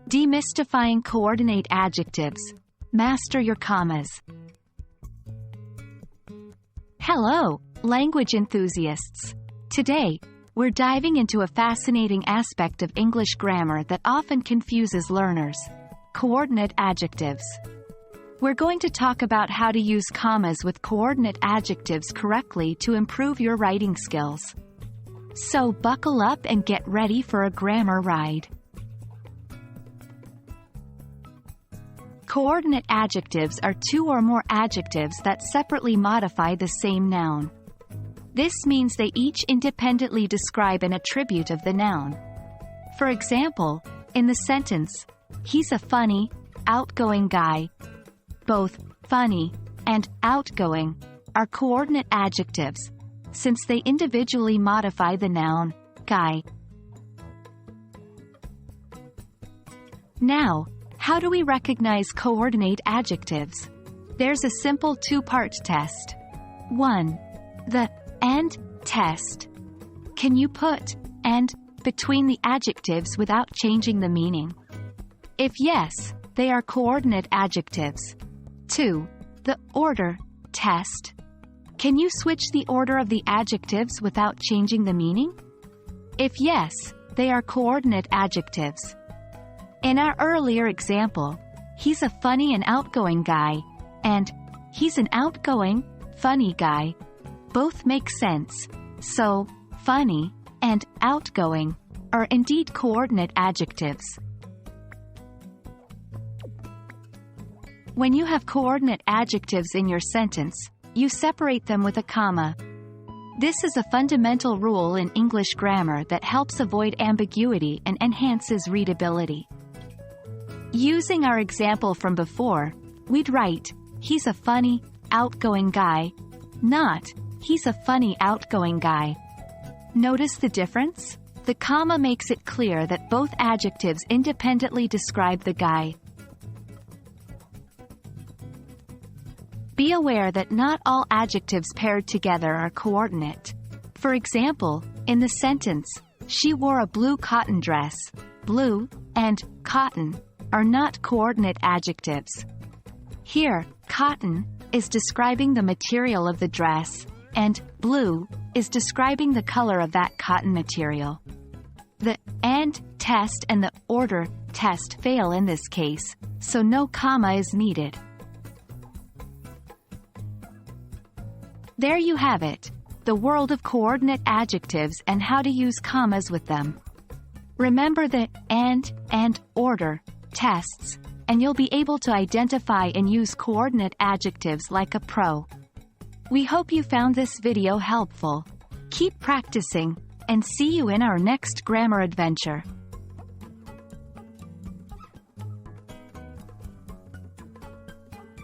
Demystifying coordinate adjectives. Master your commas. Hello, language enthusiasts. Today, we're diving into a fascinating aspect of English grammar that often confuses learners: coordinate adjectives. We're going to talk about how to use commas with coordinate adjectives correctly to improve your writing skills. So buckle up and get ready for a grammar ride. Coordinate adjectives are two or more adjectives that separately modify the same noun. This means they each independently describe an attribute of the noun. For example, in the sentence, "He's a funny, outgoing guy," both funny and outgoing are coordinate adjectives, since they individually modify the noun guy. Now, how do we recognize coordinate adjectives? There's a simple two-part test. 1. The "and" test. Can you put "and" between the adjectives without changing the meaning? If yes, they are coordinate adjectives. 2. The order test. Can you switch the order of the adjectives without changing the meaning? If yes, they are coordinate adjectives. In our earlier example, "He's a funny and outgoing guy," and "He's an outgoing, funny guy" both make sense, so funny and outgoing are indeed coordinate adjectives. When you have coordinate adjectives in your sentence, you separate them with a comma. This is a fundamental rule in English grammar that helps avoid ambiguity and enhances readability. Using our example from before, we'd write, "He's a funny, outgoing guy," not, "He's a funny, outgoing guy." Notice the difference? The comma makes it clear that both adjectives independently describe the guy. Be aware that not all adjectives paired together are coordinate. For example, in the sentence, "She wore a blue cotton dress," blue and cotton are not coordinate adjectives. Here, cotton is describing the material of the dress, and blue is describing the color of that cotton material. The "and" test and the order test fail in this case, so no comma is needed. There you have it, the world of coordinate adjectives and how to use commas with them. Remember the and order tests, and you'll be able to identify and use coordinate adjectives like a pro. We hope you found this video helpful. Keep practicing, and see you in our next grammar adventure.